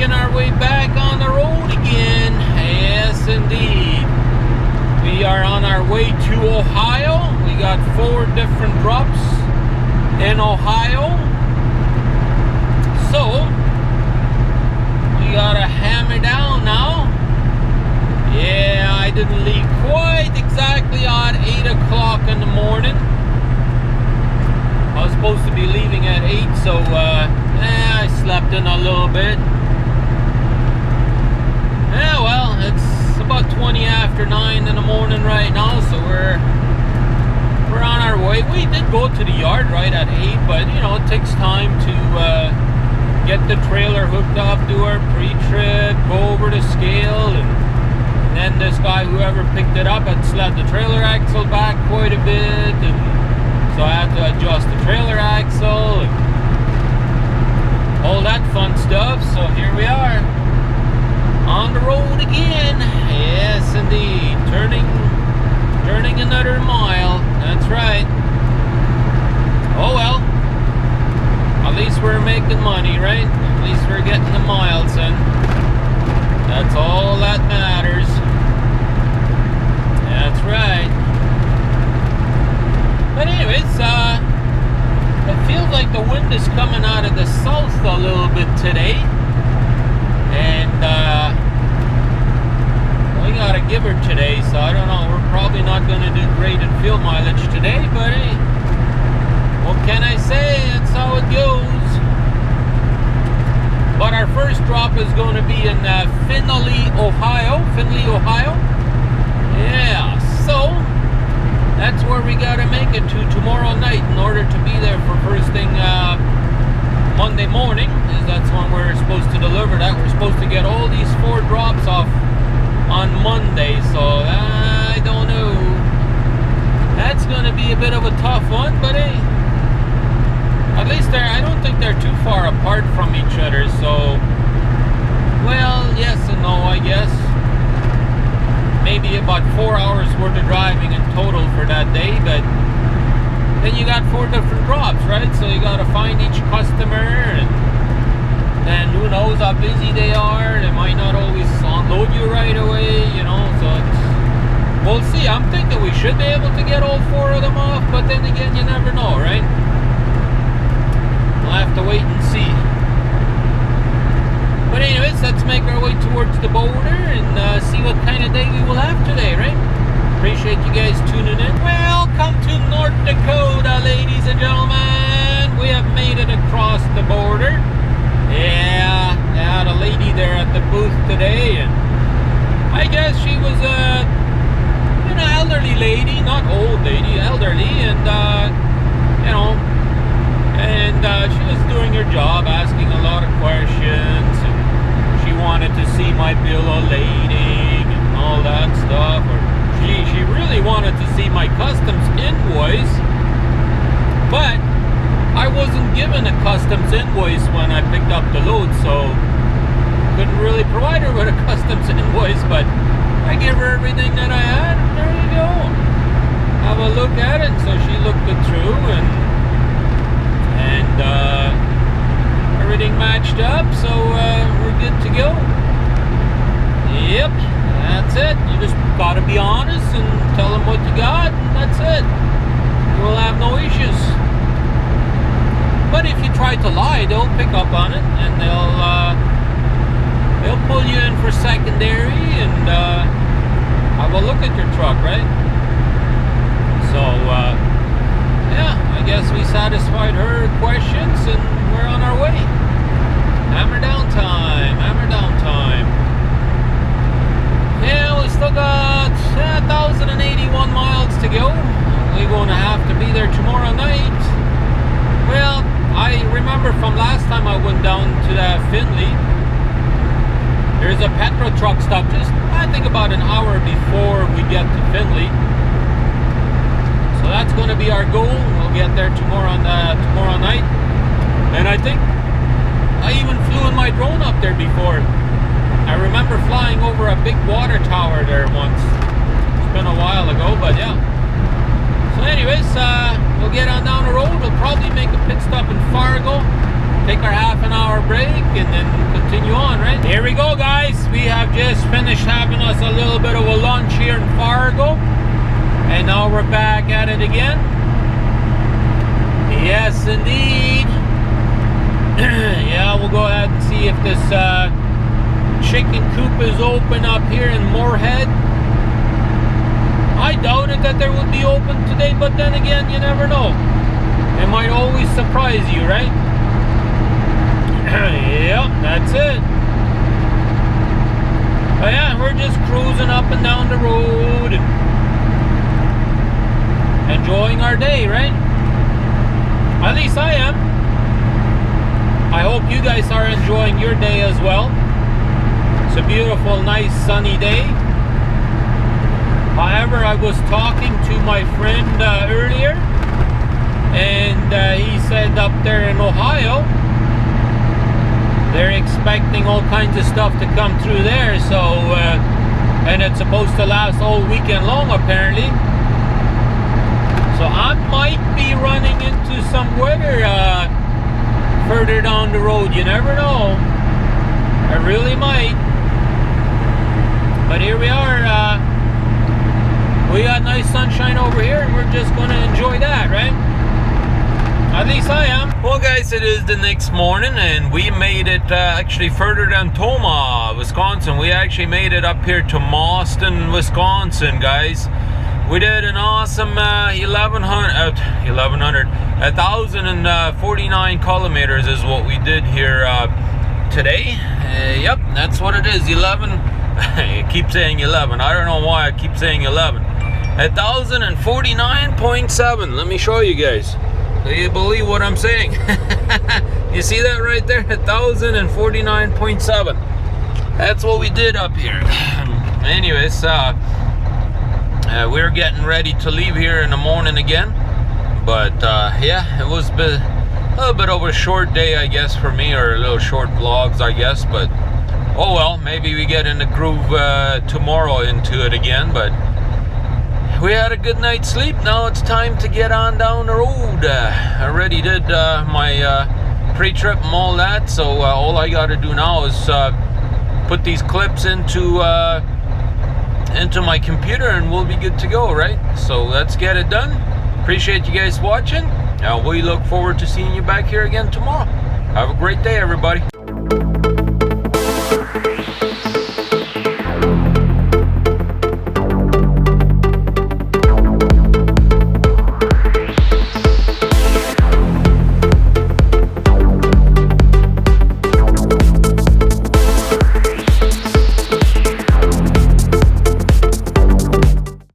making our way back on the road again. Yes, indeed. We are on our way to Ohio. We got 4 different drops in Ohio. So, we gotta hammer down now. Yeah, I didn't leave quite exactly at 8 o'clock in the morning. I was supposed to be leaving at 8, so I slept in a little bit. Yeah, well, it's about 20 after 9 in the morning right now, so we're on our way. We did go to the yard right at 8, but you know, it takes time to get the trailer hooked up, do our pre-trip, go over the scale, and then this guy, whoever picked it up, had slid the trailer axle back quite a bit, and so I had to adjust the trailer axle and all that fun stuff. So here we are on the road again. Yes, indeed. Turning another mile. That's right. Oh well. At least we're making money, right? At least we're getting the miles in. That's all that matters. That's right. But anyways, it feels like the wind is coming out of the south a little bit today. And we got a giver today, so I don't know. We're probably not going to do great in field mileage today, but hey, what can I say? That's how it goes. But our first drop is going to be in Findlay, Ohio. Yeah, so that's where we gotta make it to tomorrow night in order to be there for first thing Monday morning, because that's when we're supposed to deliver that. We're supposed to get all these 4 drops off on Monday, so I don't know. That's gonna be a bit of a tough one, but hey, at least I don't think they're too far apart from each other, so, well, yes and no, I guess. Maybe about 4 hours worth of driving in total for that day, but then you got 4 different drops, right? So you got to find each customer, and then who knows how busy they are. They might not always unload you right away, you know, so we'll see. I'm thinking we should be able to get all 4 of them off, but then again, you never know, right? We'll have to wait and see. But anyways, let's make our way towards the border and see what kind of day we will have today, right? Appreciate you guys tuning in. Welcome to North Dakota, ladies and gentlemen. We have made it across the border. Yeah, I had a lady there at the booth today, and I guess she was a, you know, elderly lady, not old lady, elderly, and you know, and she was doing her job, asking a lot of questions, and she wanted to see my bill of lading and all that stuff, or she really wanted to see my customs invoice, but I wasn't given a customs invoice when I picked up the load, so couldn't really provide her with a customs invoice, but I gave her everything that I had, and there you go. Have a look at it. So she looked it through, and everything matched up, so we're good to go. Yep, that's it. You just gotta be honest and tell them what you got, and that's it. You will have no issues. But if you try to lie, they'll pick up on it, and they'll pull you in for secondary and have a look at your truck, right? So yeah, I guess we satisfied her questions, and we're on our way. Hammer down time, hammer down time. Yeah, we still got 1,081 miles to go. We're going to have to be there tomorrow night. Well, I remember from last time I went down to Findlay, there's a petrol truck stop just, I think, about an hour before we get to Findlay. So that's going to be our goal. We'll get there tomorrow night. And I think I even flew in my drone up there before. I remember flying over a big water tower there once. It's been a while ago, but yeah. So anyways, we'll get on down the road. We'll probably make a pit stop in Fargo, take our half an hour break, and then continue on, right? Here we go, guys. We have just finished having us a little bit of a lunch here in Fargo, and now we're back at it again. Yes, indeed. Yeah, we'll go ahead and see if this chicken coop is open up here in Moorhead. I doubted that there would be open today, but then again, you never know. It might always surprise you, right? Yep, that's it. But yeah, we're just cruising up and down the road and enjoying our day, right? At least I am. I hope you guys are enjoying your day as well. It's a beautiful, nice, sunny day. However, I was talking to my friend earlier, and he said up there in Ohio, they're expecting all kinds of stuff to come through there. So, and it's supposed to last all weekend long, apparently. So I might be running into some weather further down the road. You never know. I really might. But here we are. We got nice sunshine over here, and we're just going to enjoy that, right? At least I am. Well, guys, it is the next morning, and we made it actually further than Toma, Wisconsin. We actually made it up here to Mauston, Wisconsin, guys. We did an awesome 1,049 kilometers is what we did here today. Yep, that's what it is. 11. I keep saying 11. I don't know why I keep saying 11. 1,049.7. Let me show you guys. Do you believe what I'm saying? You see that right there? 1,049.7. That's what we did up here. Anyways, we're getting ready to leave here in the morning again. But yeah, it was a little bit of a short day, I guess, for me, or a little short vlogs, I guess. But oh well, maybe we get in the groove tomorrow into it again. But we had a good night's sleep. Now it's time to get on down the road. I already did my pre-trip and all that, so all I got to do now is put these clips into my computer, and we'll be good to go, right? So let's get it done. Appreciate you guys watching. We look forward to seeing you back here again tomorrow. Have a great day, everybody.